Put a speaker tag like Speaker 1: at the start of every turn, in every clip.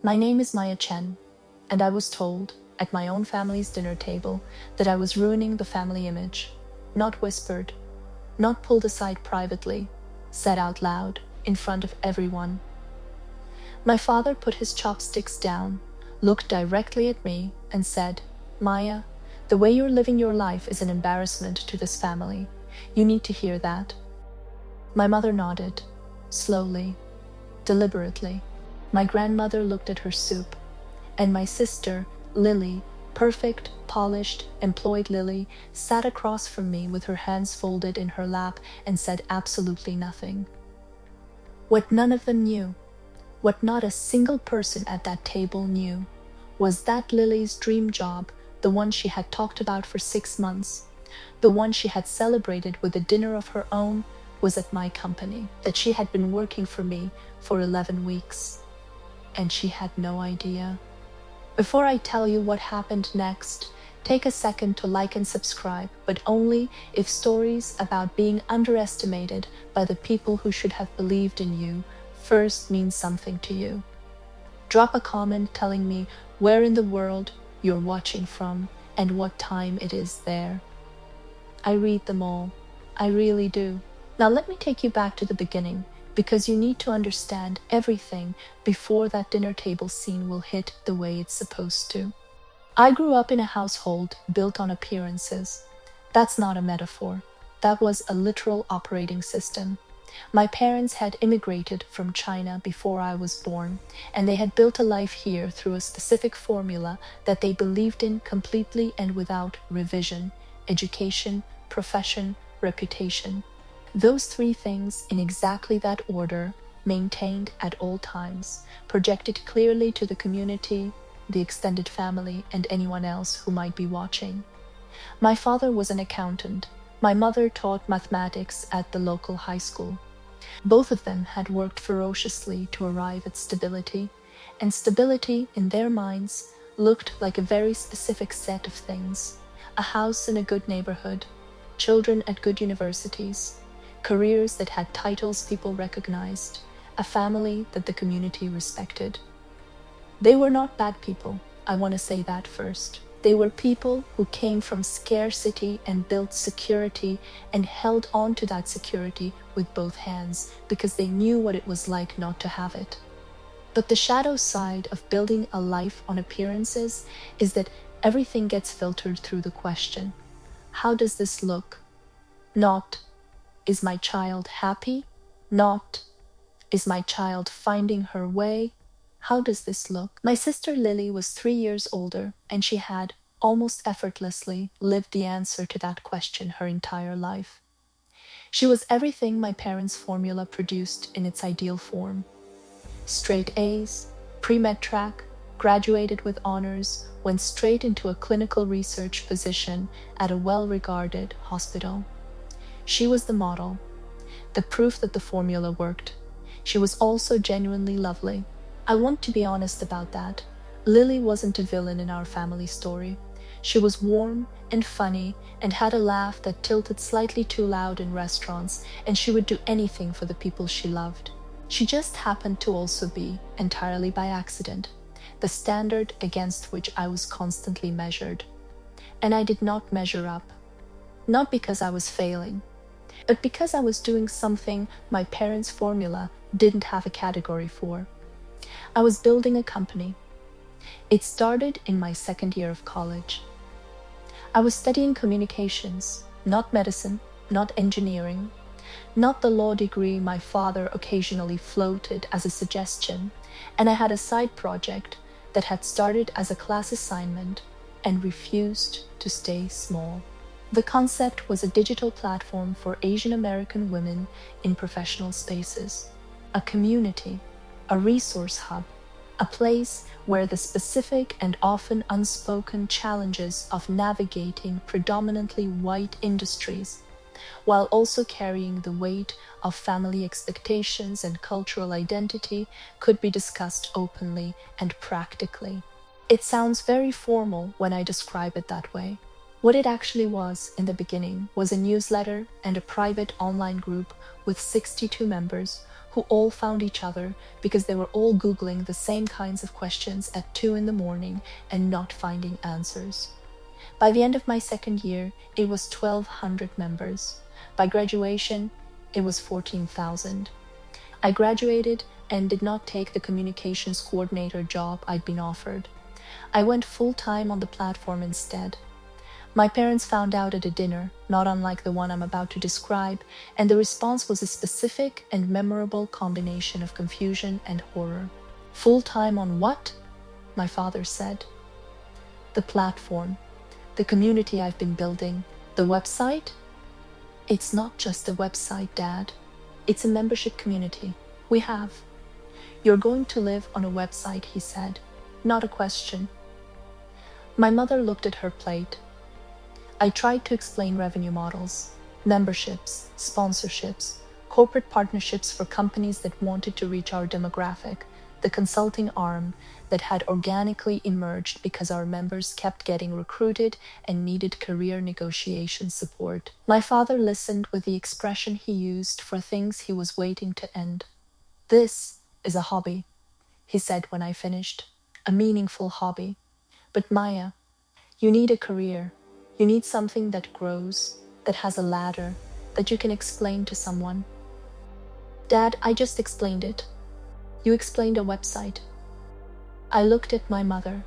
Speaker 1: My name is Maya Chen, and I was told, at my own family's dinner table, that I was ruining the family image. Not whispered, not pulled aside privately, said out loud, in front of everyone. My father put his chopsticks down, looked directly at me, and said, "Maya, the way you're living your life is an embarrassment to this family. You need to hear that." My mother nodded, slowly, deliberately. My grandmother looked at her soup, and my sister, Lily, perfect, polished, employed Lily, sat across from me with her hands folded in her lap and said absolutely nothing. What none of them knew, what not a single person at that table knew, was that Lily's dream job, the one she had talked about for 6 months, the one she had celebrated with a dinner of her own, was at my company, that she had been working for me for 11 weeks. And she had no idea. Before I tell you what happened next, take a second to like and subscribe, but only if stories about being underestimated by the people who should have believed in you first mean something to you. Drop a comment telling me where in the world you're watching from and what time it is there. I read them all. I really do. Now let me take you back to the beginning, because you need to understand everything before that dinner table scene will hit the way it's supposed to. I grew up in a household built on appearances. That's not a metaphor. That was a literal operating system. My parents had immigrated from China before I was born, and they had built a life here through a specific formula that they believed in completely and without revision: education, profession, reputation. Those 3 things, in exactly that order, maintained at all times, projected clearly to the community, the extended family, and anyone else who might be watching. My father was an accountant. My mother taught mathematics at the local high school. Both of them had worked ferociously to arrive at stability, and stability, in their minds, looked like a very specific set of things: a house in a good neighborhood, children at good universities, careers that had titles people recognized, a family that the community respected. They were not bad people, I want to say that first. They were people who came from scarcity and built security and held on to that security with both hands because they knew what it was like not to have it. But the shadow side of building a life on appearances is that everything gets filtered through the question: how does this look? Not, is my child happy? Not, is my child finding her way? How does this look? My sister Lily was 3 years older, and she had, almost effortlessly, lived the answer to that question her entire life. She was everything my parents' formula produced in its ideal form: straight A's, pre-med track, graduated with honors, went straight into a clinical research position at a well-regarded hospital. She was the model, the proof that the formula worked. She was also genuinely lovely. I want to be honest about that. Lily wasn't a villain in our family story. She was warm and funny and had a laugh that tilted slightly too loud in restaurants, and she would do anything for the people she loved. She just happened to also be, entirely by accident, the standard against which I was constantly measured. And I did not measure up. Not because I was failing, but because I was doing something my parents' formula didn't have a category for. I was building a company. It started in my 2nd year of college. I was studying communications, not medicine, not engineering, not the law degree my father occasionally floated as a suggestion, and I had a side project that had started as a class assignment and refused to stay small. The concept was a digital platform for Asian American women in professional spaces, a community, a resource hub, a place where the specific and often unspoken challenges of navigating predominantly white industries, while also carrying the weight of family expectations and cultural identity, could be discussed openly and practically. It sounds very formal when I describe it that way. What it actually was in the beginning was a newsletter and a private online group with 62 members who all found each other because they were all Googling the same kinds of questions at 2 in the morning and not finding answers. By the end of my second year, it was 1,200 members. By graduation, it was 14,000. I graduated and did not take the communications coordinator job I'd been offered. I went full-time on the platform instead. My parents found out at a dinner, not unlike the one I'm about to describe, and the response was a specific and memorable combination of confusion and horror. "Full-time on what?" my father said. "The platform, the community I've been building, the website." "It's not just a website, Dad. It's a membership community. We have." "You're going to live on a website," he said. Not a question. My mother looked at her plate. I tried to explain revenue models, memberships, sponsorships, corporate partnerships for companies that wanted to reach our demographic, the consulting arm that had organically emerged because our members kept getting recruited and needed career negotiation support. My father listened with the expression he used for things he was waiting to end. "This is a hobby," he said when I finished. "A meaningful hobby. But Maya, you need a career. You need something that grows, that has a ladder, that you can explain to someone." "Dad, I just explained it. You explained a website." I looked at my mother.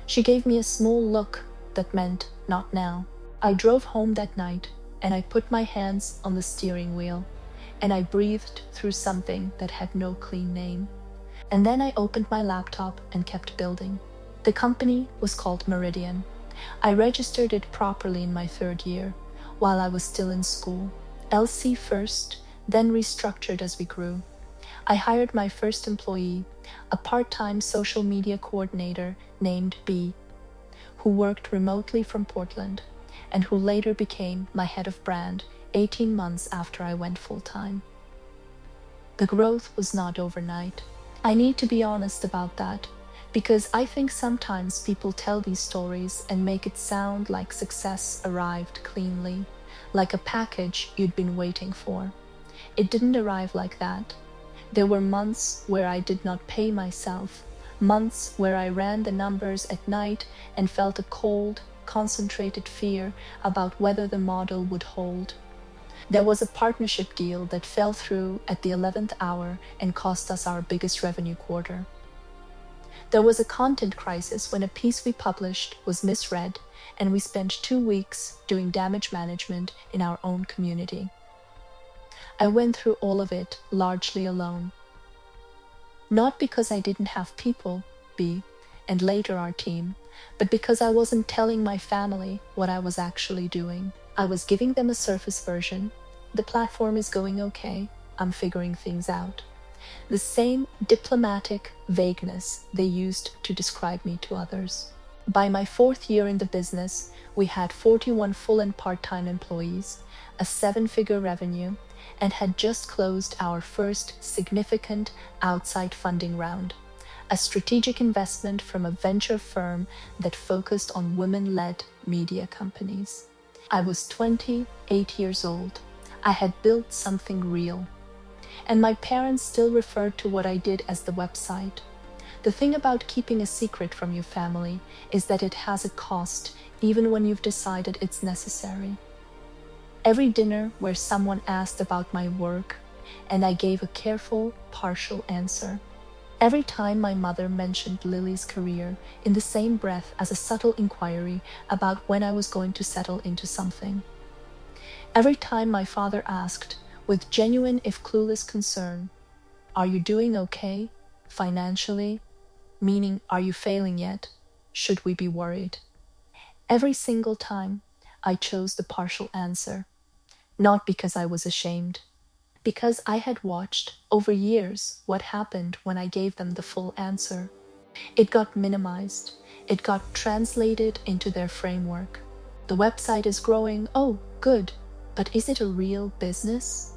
Speaker 1: She gave me a small look that meant not now. I drove home that night, and I put my hands on the steering wheel, and I breathed through something that had no clean name. And then I opened my laptop and kept building. The company was called Meridian. I registered it properly in my third year, while I was still in school. LC first, then restructured as we grew. I hired my first employee, a part-time social media coordinator named B, who worked remotely from Portland, and who later became my head of brand 18 months after I went full-time. The growth was not overnight. I need to be honest about that, because I think sometimes people tell these stories and make it sound like success arrived cleanly, like a package you'd been waiting for. It didn't arrive like that. There were months where I did not pay myself, months where I ran the numbers at night and felt a cold, concentrated fear about whether the model would hold. There was a partnership deal that fell through at the 11th hour and cost us our biggest revenue quarter. There was a content crisis when a piece we published was misread, and we spent 2 weeks doing damage management in our own community. I went through all of it largely alone. Not because I didn't have people, B, and later our team, but because I wasn't telling my family what I was actually doing. I was giving them a surface version. The platform is going okay. I'm figuring things out. The same diplomatic vagueness they used to describe me to others. By my 4th year in the business, we had 41 full and part-time employees, a 7-figure revenue, and had just closed our first significant outside funding round, a strategic investment from a venture firm that focused on women-led media companies. I was 28 years old. I had built something real. And my parents still referred to what I did as the website. The thing about keeping a secret from your family is that it has a cost, even when you've decided it's necessary. Every dinner where someone asked about my work, and I gave a careful, partial answer. Every time my mother mentioned Lily's career in the same breath as a subtle inquiry about when I was going to settle into something. Every time my father asked, with genuine if clueless concern, "Are you doing okay, financially? Meaning, are you failing yet? Should we be worried?" Every single time, I chose the partial answer, not because I was ashamed, because I had watched over years what happened when I gave them the full answer. It got minimized. It got translated into their framework. The website is growing. Oh, good. But is it a real business?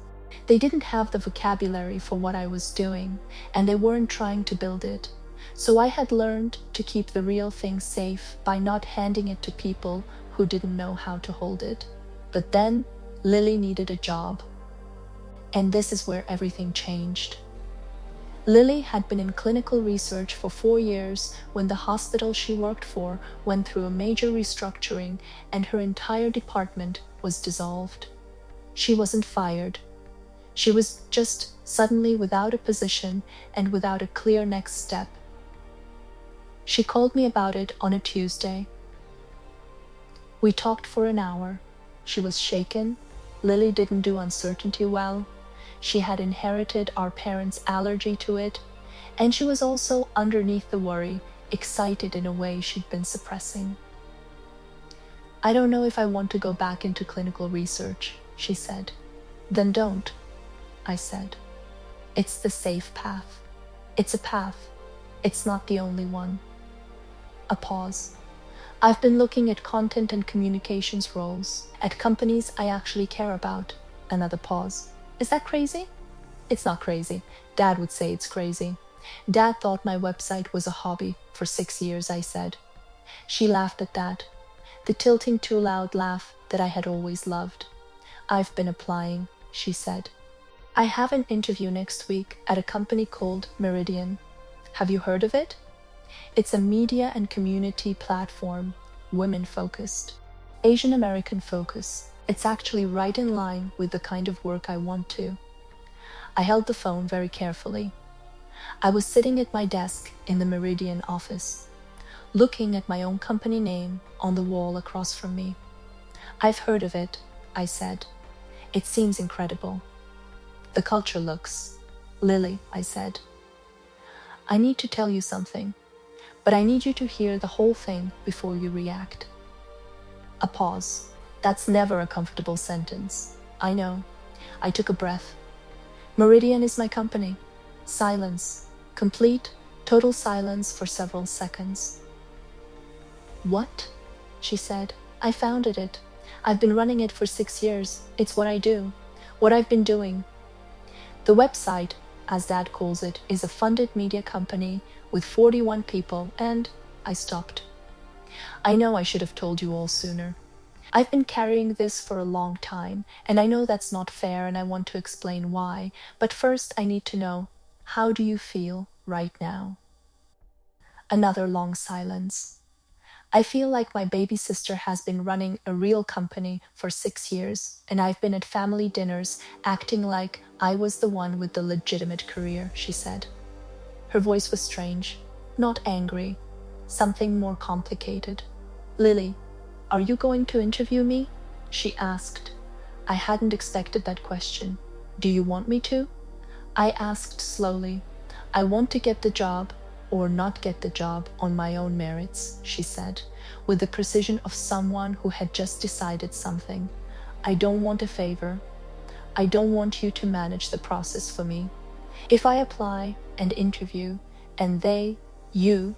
Speaker 1: They didn't have the vocabulary for what I was doing, and they weren't trying to build it. So I had learned to keep the real thing safe by not handing it to people who didn't know how to hold it. But then Lily needed a job. And this is where everything changed. Lily had been in clinical research for 4 years when the hospital she worked for went through a major restructuring and her entire department was dissolved. She wasn't fired. She was just suddenly without a position and without a clear next step. She called me about it on a Tuesday. We talked for an hour. She was shaken. Lily didn't do uncertainty well. She had inherited our parents' allergy to it, and she was also, underneath the worry, excited in a way she'd been suppressing. "I don't know if I want to go back into clinical research," she said. "Then don't," I said. "It's the safe path. It's a path. It's not the only one." A pause. "I've been looking at content and communications roles, at companies I actually care about." Another pause. "Is that crazy?" "It's not crazy. Dad would say it's crazy. Dad thought my website was a hobby for 6 years," I said. She laughed at that, the tilting too loud laugh that I had always loved. "I've been applying," she said. "I have an interview next week at a company called Rewritten. Have you heard of it? It's a media and community platform, women-focused, Asian American focus. It's actually right in line with the kind of work I want to." I held the phone very carefully. I was sitting at my desk in the Meridian office, looking at my own company name on the wall across from me. "I've heard of it," I said. "It seems incredible. The culture looks..." "Lily," I said, "I need to tell you something, but I need you to hear the whole thing before you react." A pause. That's never a comfortable sentence. I know. I took a breath. "Meridian is my company." Silence. Complete, total silence for several seconds. "What?" she said. "I founded it. I've been running it for 6 years. It's what I do. What I've been doing. The website, as Dad calls it, is a funded media company with 41 people and..." I stopped. "I know I should have told you all sooner. I've been carrying this for a long time, and I know that's not fair, and I want to explain why. But first I need to know, how do you feel right now?" Another long silence. "I feel like my baby sister has been running a real company for 6 years, and I've been at family dinners acting like I was the one with the legitimate career," she said. Her voice was strange, not angry, something more complicated. "Lily, are you going to interview me?" she asked. I hadn't expected that question. "Do you want me to?" I asked slowly. "I want to get the job or not get the job on my own merits," she said, with the precision of someone who had just decided something. "I don't want a favor. I don't want you to manage the process for me. If I apply and interview and you,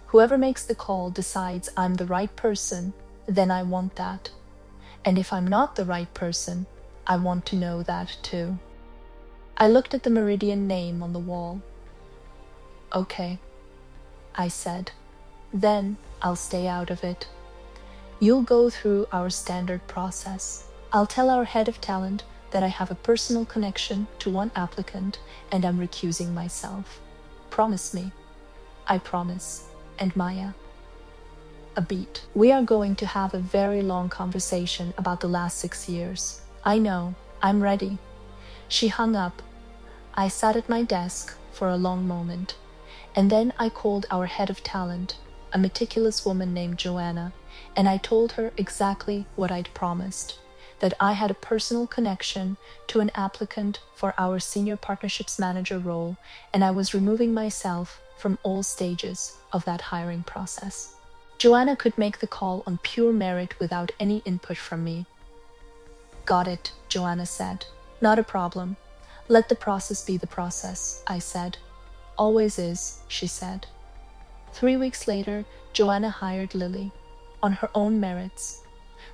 Speaker 1: whoever makes the call decides I'm the right person, then I want that. And if I'm not the right person, I want to know that too." I looked at the Meridian name on the wall. "Okay," I said. "Then I'll stay out of it. You'll go through our standard process. I'll tell our head of talent that I have a personal connection to one applicant and I'm recusing myself. Promise me." "I promise." "And Maya?" A beat. "We are going to have a very long conversation about the last 6 years. I know. I'm ready." She hung up. I sat at my desk for a long moment, and then I called our head of talent, a meticulous woman named Joanna, and I told her exactly what I'd promised, that I had a personal connection to an applicant for our senior partnerships manager role, and I was removing myself from all stages of that hiring process. Joanna could make the call on pure merit without any input from me. "Got it," Joanna said. "Not a problem. Let the process be the process," I said. "Always is," she said. 3 weeks later, Joanna hired Lily on her own merits.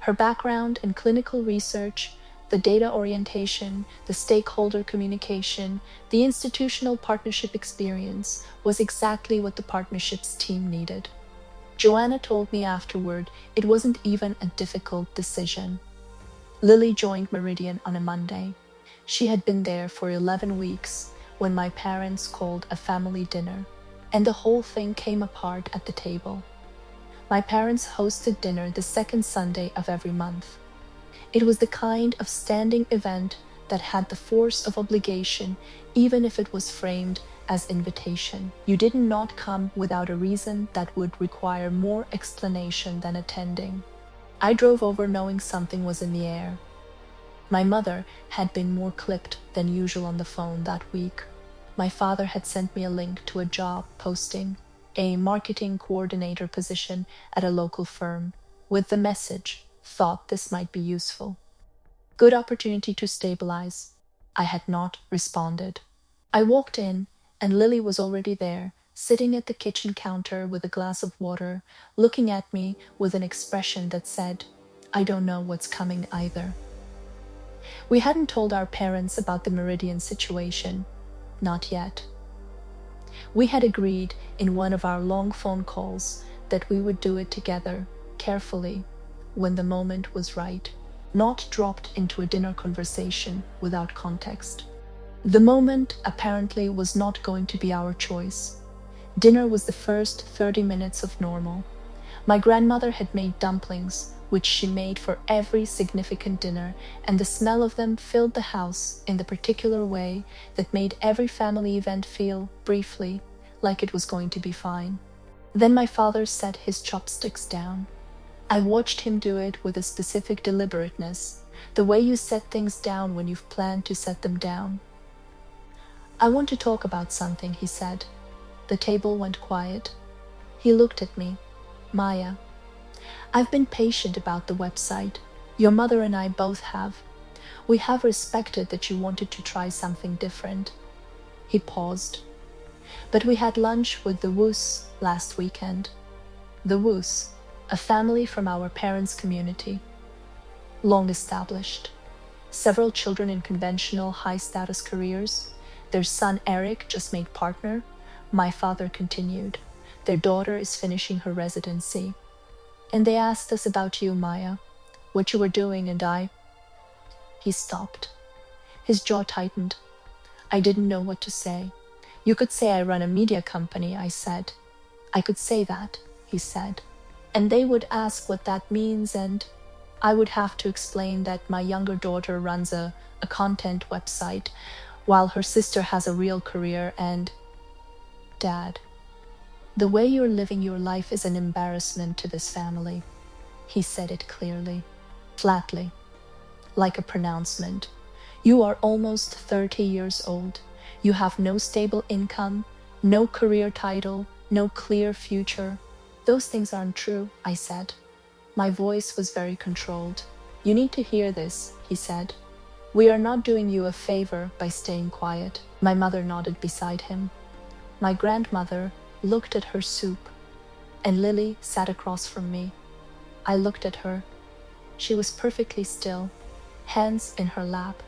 Speaker 1: Her background in clinical research, the data orientation, the stakeholder communication, the institutional partnership experience was exactly what the partnerships team needed. Joanna told me afterward it wasn't even a difficult decision. Lily joined Meridian on a Monday. She had been there for 11 weeks, when my parents called a family dinner, and the whole thing came apart at the table. My parents hosted dinner the second Sunday of every month. It was the kind of standing event that had the force of obligation, even if it was framed as invitation. You did not come without a reason that would require more explanation than attending. I drove over knowing something was in the air. My mother had been more clipped than usual on the phone that week. My father had sent me a link to a job posting, a marketing coordinator position at a local firm, with the message, "Thought this might be useful." Good opportunity to stabilize. I had not responded. I walked in, and Lily was already there, sitting at the kitchen counter with a glass of water, looking at me with an expression that said, "I don't know what's coming either." We hadn't told our parents about the Meridian situation. Not yet. We had agreed in one of our long phone calls that we would do it together, carefully, when the moment was right, not dropped into a dinner conversation without context. The moment apparently was not going to be our choice. Dinner was the first 30 minutes of normal. My grandmother had made dumplings, which she made for every significant dinner, and the smell of them filled the house in the particular way that made every family event feel, briefly, like it was going to be fine. Then my father set his chopsticks down. I watched him do it with a specific deliberateness, the way you set things down when you've planned to set them down. "I want to talk about something," he said. The table went quiet. He looked at me. "Maya, I've been patient about the website. Your mother and I both have. We have respected that you wanted to try something different." He paused. "But we had lunch with the Woos last weekend." The Woos, a family from our parents' community. Long established. Several children in conventional high-status careers. Their son Eric just made partner. My father continued. Their daughter is finishing her residency. "And they asked us about you, Maya, what you were doing, and I—" He stopped. His jaw tightened. I didn't know what to say. "You could say I run a media company," I said. "I could say that," he said. "And they would ask what that means, and I would have to explain that my younger daughter runs a content website, while her sister has a real career, and—" "Dad, the way you're living your life is an embarrassment to this family." He said it clearly, flatly, like a pronouncement. "You are almost 30 years old. You have no stable income, no career title, no clear future." "Those things aren't true," I said. My voice was very controlled. "You need to hear this," he said. "We are not doing you a favor by staying quiet." My mother nodded beside him. My grandmother looked at her soup, and Lily sat across from me. I looked at her. She was perfectly still, hands in her lap.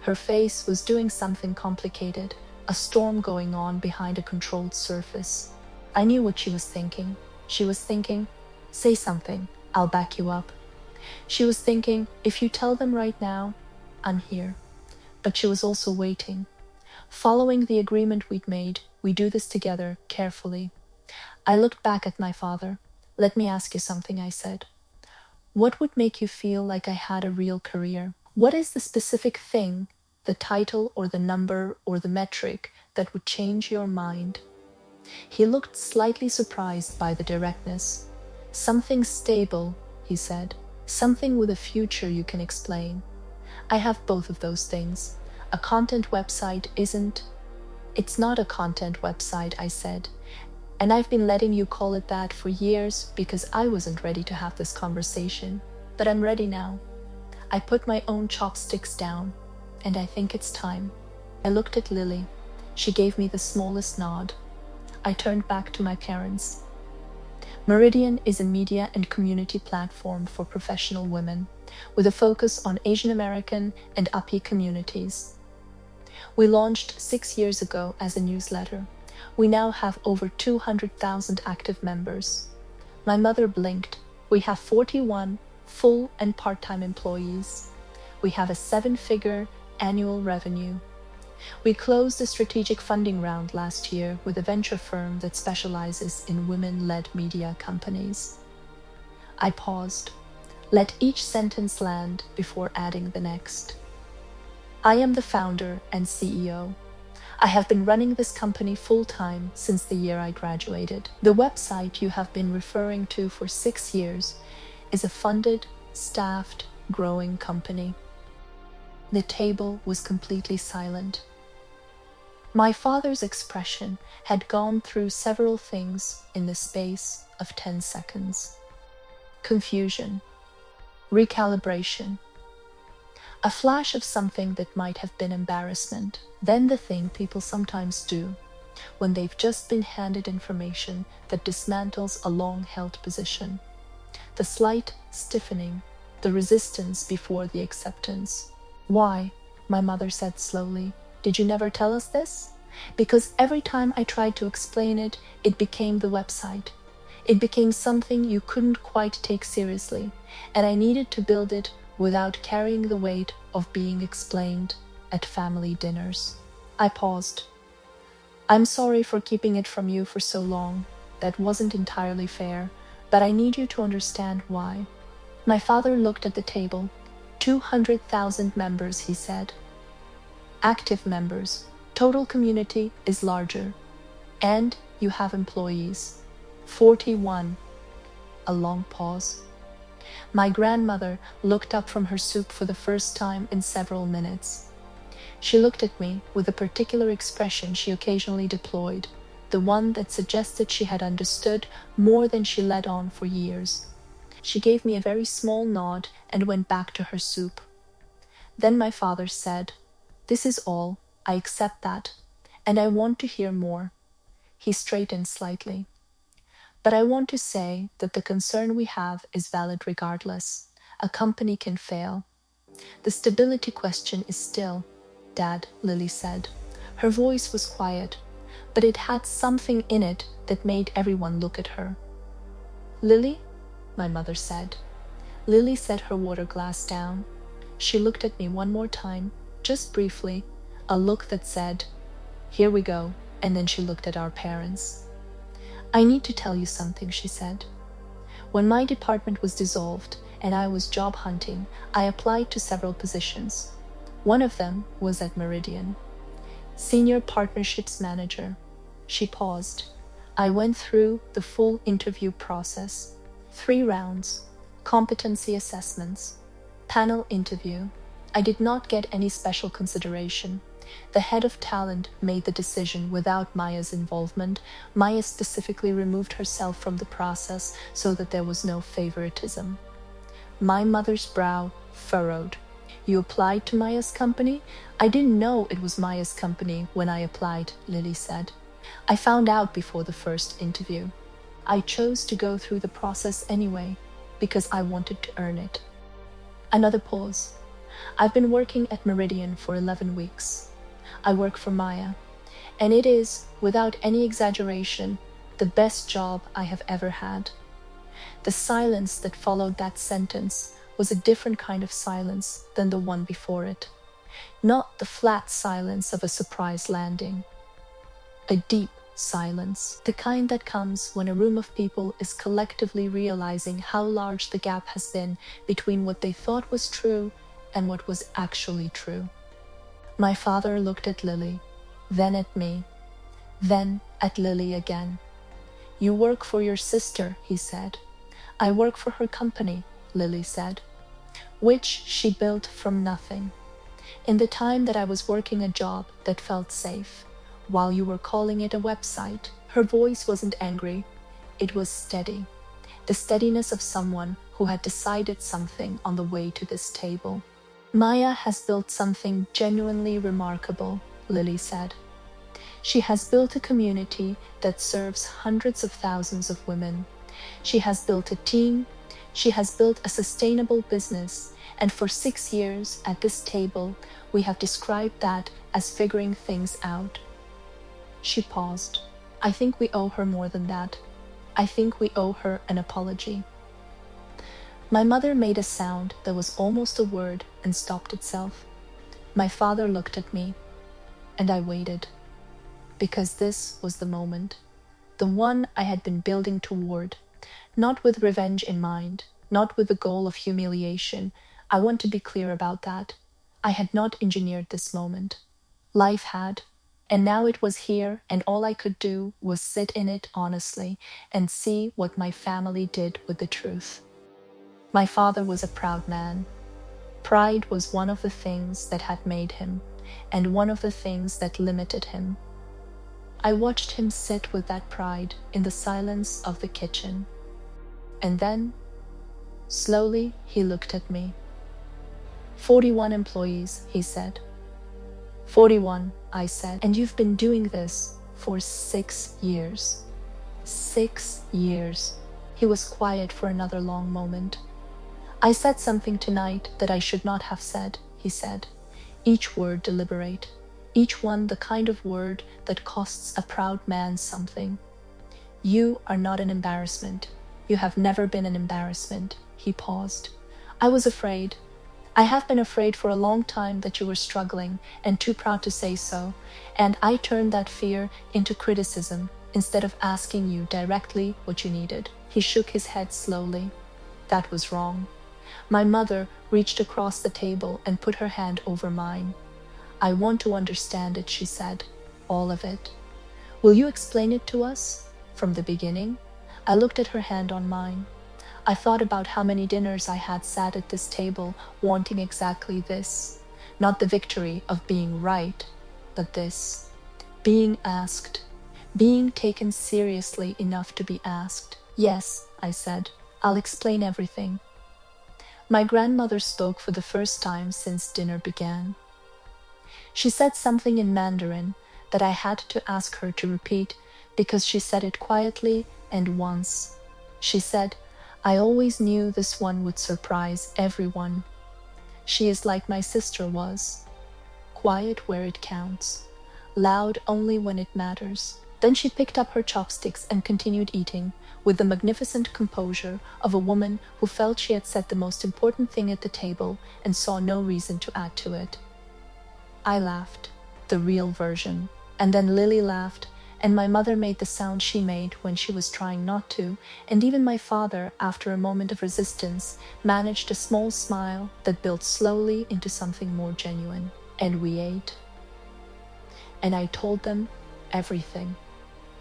Speaker 1: Her face was doing something complicated, a storm going on behind a controlled surface. I knew what she was thinking. She was thinking, "Say something, I'll back you up." She was thinking, "If you tell them right now, I'm here." But she was also waiting. Following the agreement we'd made, we do this together, carefully. I looked back at my father. "Let me ask you something," I said. "What would make you feel like I had a real career? What is the specific thing, the title or the number or the metric, that would change your mind?" He looked slightly surprised by the directness. "Something stable," he said. "Something with a future you can explain." I have both of those things. A content website isn't... "It's not a content website," I said. "And I've been letting you call it that for years because I wasn't ready to have this conversation. But I'm ready now." I put my own chopsticks down, and I think it's time. I looked at Lily. She gave me the smallest nod. I turned back to my parents. Meridian is a media and community platform for professional women, with a focus on Asian American and API communities. We launched 6 years ago as a newsletter. We now have over 200,000 active members. My mother blinked. We have 41 full and part-time employees. We have a 7-figure annual revenue. We closed a strategic funding round last year with a venture firm that specializes in women-led media companies. I paused. Let each sentence land before adding the next. I am the founder and CEO. I have been running this company full-time since the year I graduated. The website you have been referring to for 6 years is a funded, staffed, growing company. The table was completely silent. My father's expression had gone through several things in the space of 10 seconds. Confusion, recalibration, a flash of something that might have been embarrassment, then the thing people sometimes do when they've just been handed information that dismantles a long-held position. The slight stiffening, the resistance before the acceptance. Why, my mother said slowly, did you never tell us this? Because every time I tried to explain it, it became the website. It became something you couldn't quite take seriously, and I needed to build it without carrying the weight of being explained at family dinners. I paused. I'm sorry for keeping it from you for so long. That wasn't entirely fair, but I need you to understand why. My father looked at the table. 200,000 members, he said. Active members. Total community is larger. And you have employees. 41. A long pause. My grandmother looked up from her soup for the first time in several minutes. She looked at me with a particular expression she occasionally deployed, the one that suggested she had understood more than she let on for years. She gave me a very small nod and went back to her soup. Then my father said, "This is all. I accept that. And I want to hear more." He straightened slightly. "But I want to say that the concern we have is valid regardless. A company can fail. The stability question is still, Dad," Lily said. Her voice was quiet, but it had something in it that made everyone look at her. "Lily?" my mother said. Lily set her water glass down. She looked at me one more time, just briefly, a look that said, "Here we go," and then she looked at our parents. "I need to tell you something," she said. "When my department was dissolved and I was job hunting, I applied to several positions. One of them was at Meridian. Senior Partnerships Manager." She paused. "I went through the full interview process. 3 rounds, competency assessments, panel interview. I did not get any special consideration. The head of talent made the decision without Maya's involvement. Maya specifically removed herself from the process so that there was no favoritism." My mother's brow furrowed. "You applied to Maya's company?" "I didn't know it was Maya's company when I applied," Lily said. "I found out before the first interview. I chose to go through the process anyway, because I wanted to earn it." Another pause. "I've been working at Meridian for 11 weeks. I work for Maya, and it is, without any exaggeration, the best job I have ever had." The silence that followed that sentence was a different kind of silence than the one before it. Not the flat silence of a surprise landing. A deep silence, the kind that comes when a room of people is collectively realizing how large the gap has been between what they thought was true and what was actually true. My father looked at Lily, then at me, then at Lily again. "You work for your sister," he said. "I work for her company," Lily said, "which she built from nothing. In the time that I was working a job that felt safe, while you were calling it a website." Her voice wasn't angry, it was steady. The steadiness of someone who had decided something on the way to this table. "Maya has built something genuinely remarkable," Lily said. "She has built a community that serves hundreds of thousands of women. She has built a team. She has built a sustainable business. And for 6 years at this table, we have described that as figuring things out." She paused. "I think we owe her more than that. I think we owe her an apology." My mother made a sound that was almost a word and stopped itself. My father looked at me. And I waited, because this was the moment, the one I had been building toward, not with revenge in mind, not with the goal of humiliation. I want to be clear about that. I had not engineered this moment. Life had, and now it was here, and all I could do was sit in it honestly and see what my family did with the truth. My father was a proud man. Pride was one of the things that had made him, and one of the things that limited him. I watched him sit with that pride in the silence of the kitchen. And then, slowly, he looked at me. 41 employees, he said. 41, I said, and you've been doing this for 6 years. 6 years. He was quiet for another long moment. I said something tonight that I should not have said, he said. Each word deliberate, each one the kind of word that costs a proud man something. You are not an embarrassment. You have never been an embarrassment. He paused. I was afraid. I have been afraid for a long time that you were struggling and too proud to say so, and I turned that fear into criticism instead of asking you directly what you needed. He shook his head slowly. That was wrong. My mother reached across the table and put her hand over mine. I want to understand it, she said. All of it. Will you explain it to us? From the beginning? I looked at her hand on mine. I thought about how many dinners I had sat at this table wanting exactly this. Not the victory of being right, but this. Being asked. Being taken seriously enough to be asked. Yes, I said. I'll explain everything. My grandmother spoke for the first time since dinner began. She said something in Mandarin that I had to ask her to repeat because she said it quietly and once. She said, I always knew this one would surprise everyone. She is like my sister was. Quiet where it counts. Loud only when it matters. Then she picked up her chopsticks and continued eating, with the magnificent composure of a woman who felt she had said the most important thing at the table and saw no reason to add to it. I laughed, the real version, and then Lily laughed, and my mother made the sound she made when she was trying not to, and even my father, after a moment of resistance, managed a small smile that built slowly into something more genuine. And we ate. And I told them everything.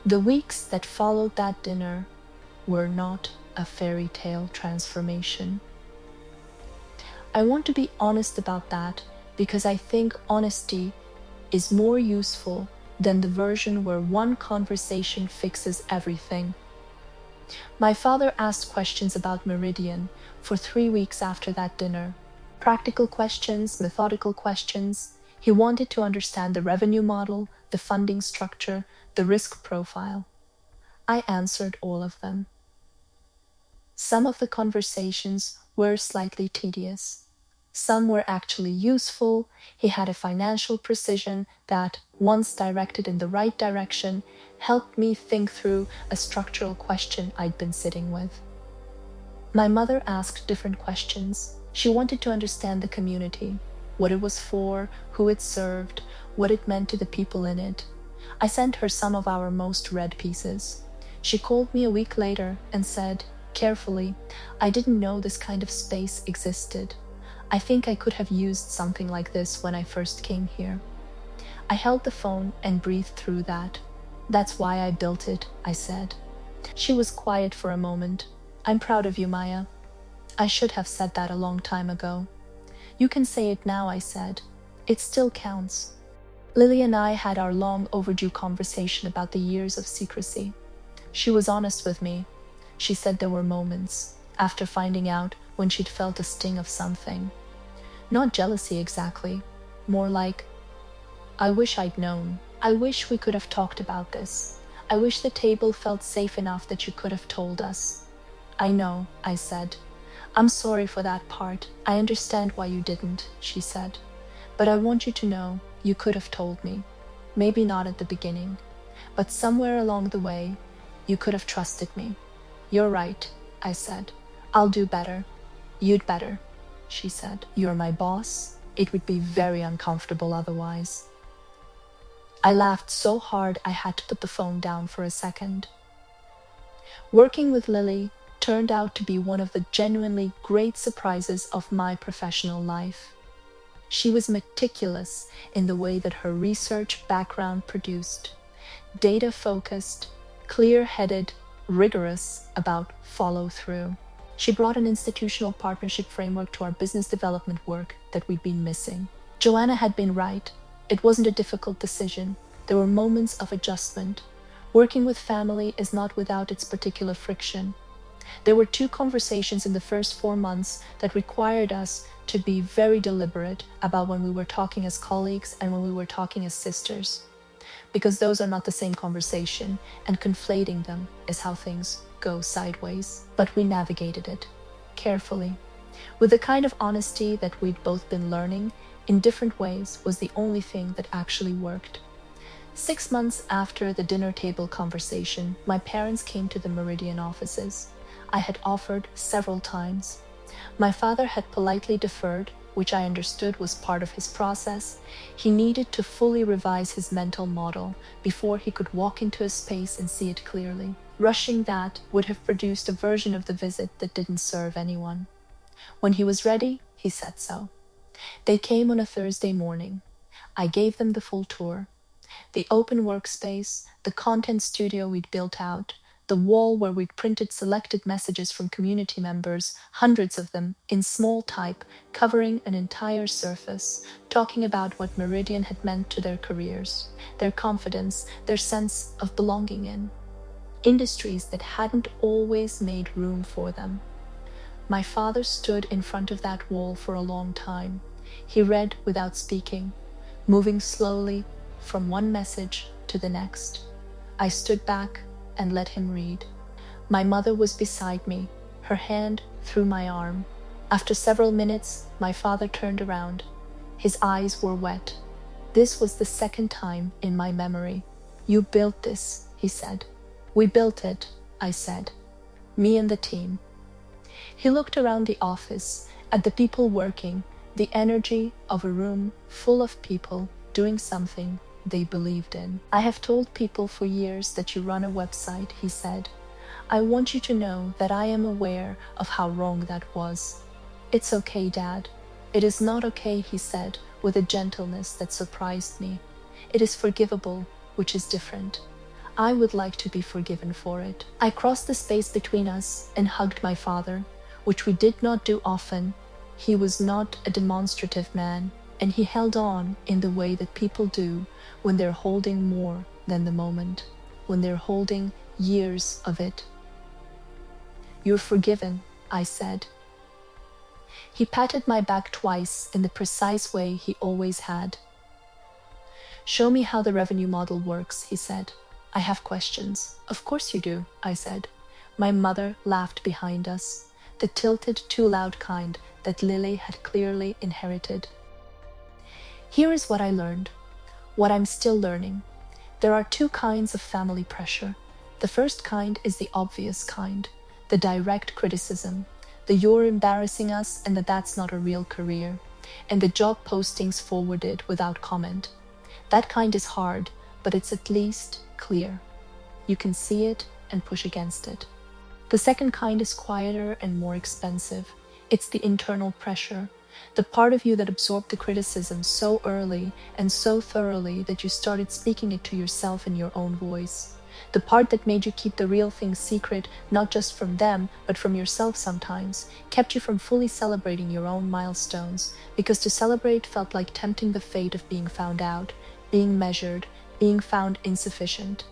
Speaker 1: The weeks that followed that dinner were not a fairy tale transformation. I want to be honest about that because I think honesty is more useful than the version where one conversation fixes everything. My father asked questions about Meridian for 3 weeks after that dinner. Practical questions, methodical questions. He wanted to understand the revenue model, the funding structure, the risk profile. I answered all of them. Some of the conversations were slightly tedious. Some were actually useful. He had a financial precision that, once directed in the right direction, helped me think through a structural question I'd been sitting with. My mother asked different questions. She wanted to understand the community, what it was for, who it served, what it meant to the people in it. I sent her some of our most read pieces. She called me a week later and said, carefully, I didn't know this kind of space existed. I think I could have used something like this when I first came here. I held the phone and breathed through that. That's why I built it, I said. She was quiet for a moment. I'm proud of you, Maya. I should have said that a long time ago. You can say it now, I said. It still counts. Lily and I had our long overdue conversation about the years of secrecy. She was honest with me. She said there were moments, after finding out, when she'd felt a sting of something. Not jealousy exactly, more like, I wish I'd known. I wish we could have talked about this. I wish the table felt safe enough that you could have told us. I know, I said. I'm sorry for that part. I understand why you didn't, she said. But I want you to know you could have told me. Maybe not at the beginning, but somewhere along the way, you could have trusted me. You're right, I said. I'll do better. You'd better, she said. You're my boss. It would be very uncomfortable otherwise. I laughed so hard I had to put the phone down for a second. Working with Lily turned out to be one of the genuinely great surprises of my professional life. She was meticulous in the way that her research background produced, data-focused, clear-headed, rigorous about follow-through. She brought an institutional partnership framework to our business development work that we'd been missing. Joanna had been right. It wasn't a difficult decision. There were moments of adjustment. Working with family is not without its particular friction. There were 2 conversations in the first 4 months that required us to be very deliberate about when we were talking as colleagues and when we were talking as sisters, because those are not the same conversation, and conflating them is how things go sideways. But we navigated it carefully, with the kind of honesty that we'd both been learning in different ways was the only thing that actually worked. 6 months after the dinner table conversation, my parents came to the Meridian offices. I had offered several times. My father had politely deferred, which I understood was part of his process. He needed to fully revise his mental model before he could walk into a space and see it clearly. Rushing that would have produced a version of the visit that didn't serve anyone. When he was ready, he said so. They came on a Thursday morning. I gave them the full tour. The open workspace, the content studio we'd built out, the wall where we'd printed selected messages from community members, hundreds of them, in small type, covering an entire surface, talking about what Meridian had meant to their careers, their confidence, their sense of belonging in industries that hadn't always made room for them. My father stood in front of that wall for a long time. He read without speaking, moving slowly from one message to the next. I stood back and let him read. My mother was beside me, her hand through my arm. After several minutes, my father turned around. His eyes were wet. This was the second time in my memory. "You built this," he said. "We built it," I said. "Me and the team." He looked around the office, at the people working, the energy of a room full of people doing something they believed in. "I have told people for years that you run a website," he said. "I want you to know that I am aware of how wrong that was." "It's okay, Dad." "It is not okay," he said, with a gentleness that surprised me. "It is forgivable, which is different. I would like to be forgiven for it." I crossed the space between us and hugged my father, which we did not do often. He was not a demonstrative man, and he held on in the way that people do when they're holding more than the moment, when they're holding years of it. "You're forgiven," I said. He patted my back twice in the precise way he always had. "Show me how the revenue model works," he said. "I have questions." "Of course you do," I said. My mother laughed behind us, the tilted, too loud kind that Lily had clearly inherited. Here is what I learned, what I'm still learning. There are 2 kinds of family pressure. The first kind is the obvious kind, the direct criticism, the "you're embarrassing us" and that's not a real career, and the job postings forwarded without comment. That kind is hard, but it's at least clear. You can see it and push against it. The second kind is quieter and more expensive. It's the internal pressure, the part of you that absorbed the criticism so early and so thoroughly that you started speaking it to yourself in your own voice. The part that made you keep the real things secret, not just from them, but from yourself sometimes, kept you from fully celebrating your own milestones, because to celebrate felt like tempting the fate of being found out, being measured, being found insufficient.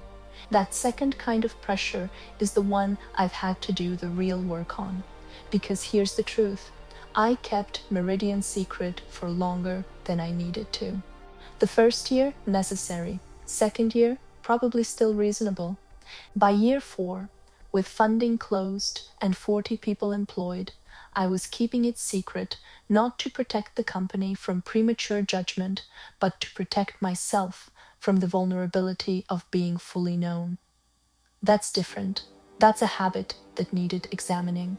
Speaker 1: That second kind of pressure is the one I've had to do the real work on. Because here's the truth. I kept Meridian secret for longer than I needed to. The first year, necessary. Second year, probably still reasonable. By year 4, with funding closed and 40 people employed, I was keeping it secret, not to protect the company from premature judgment, but to protect myself from the vulnerability of being fully known. That's different. That's a habit that needed examining.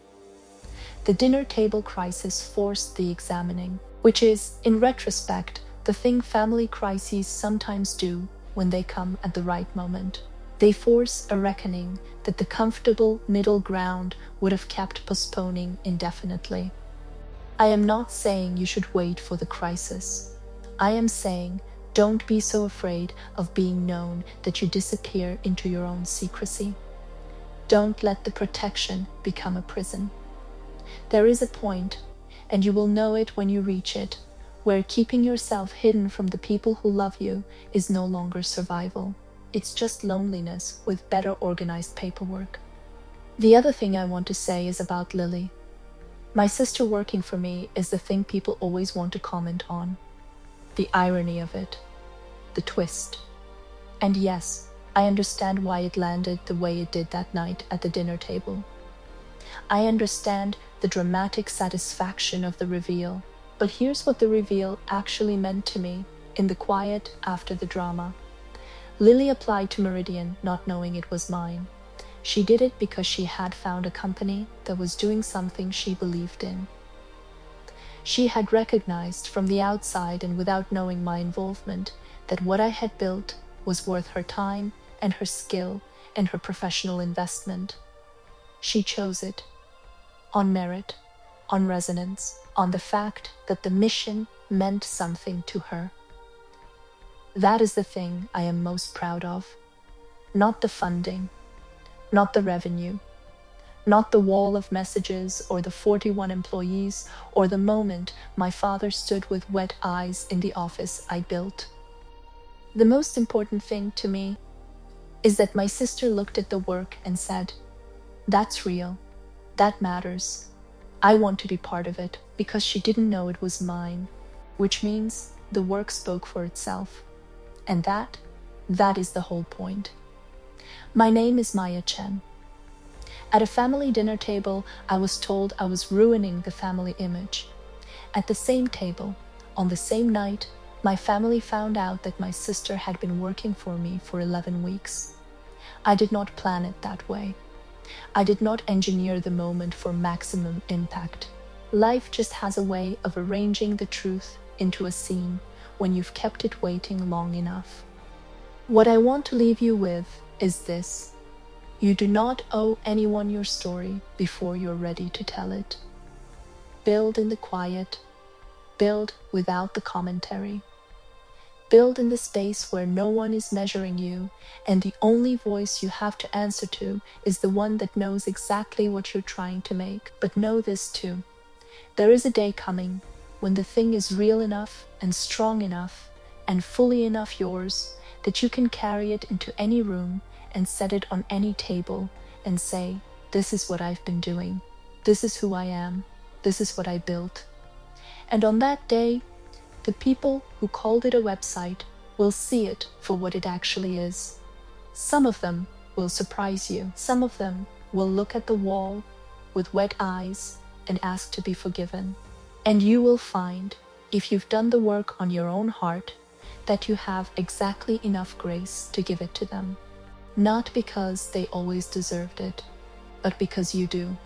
Speaker 1: The dinner table crisis forced the examining, which is, in retrospect, the thing family crises sometimes do. when they come at the right moment. They force a reckoning that the comfortable middle ground would have kept postponing indefinitely. I am not saying you should wait for the crisis. I am saying don't be so afraid of being known that you disappear into your own secrecy. Don't let the protection become a prison. There is a point, and you will know it when you reach it, where keeping yourself hidden from the people who love you is no longer survival. It's just loneliness with better organized paperwork. The other thing I want to say is about Lily. My sister working for me is the thing people always want to comment on. The irony of it. The twist. And yes, I understand why it landed the way it did that night at the dinner table. I understand the dramatic satisfaction of the reveal, but here's what the reveal actually meant to me in the quiet after the drama. Lily applied to Meridian not knowing it was mine. She did it because she had found a company that was doing something she believed in. She had recognized from the outside and without knowing my involvement that what I had built was worth her time and her skill and her professional investment. She chose it on merit, on resonance, on the fact that the mission meant something to her. That is the thing I am most proud of. Not the funding, not the revenue, not the wall of messages or the 41 employees or the moment my father stood with wet eyes in the office I built. The most important thing to me is that my sister looked at the work and said, "That's real. That matters. I want to be part of it," because she didn't know it was mine, which means the work spoke for itself. And that is the whole point. My name is Maya Chen. At a family dinner table, I was told I was ruining the family image. At the same table, on the same night, my family found out that my sister had been working for me for 11 weeks. I did not plan it that way. I did not engineer the moment for maximum impact. Life just has a way of arranging the truth into a scene when you've kept it waiting long enough. What I want to leave you with is this. You do not owe anyone your story before you're ready to tell it. Build in the quiet. Build without the commentary. Build in the space where no one is measuring you, and the only voice you have to answer to is the one that knows exactly what you're trying to make. But know this too. There is a day coming when the thing is real enough and strong enough and fully enough yours that you can carry it into any room and set it on any table and say, "This is what I've been doing. This is who I am. This is what I built." And on that day, the people who called it a website will see it for what it actually is. Some of them will surprise you. Some of them will look at the wall with wet eyes and ask to be forgiven. And you will find, if you've done the work on your own heart, that you have exactly enough grace to give it to them. Not because they always deserved it, but because you do.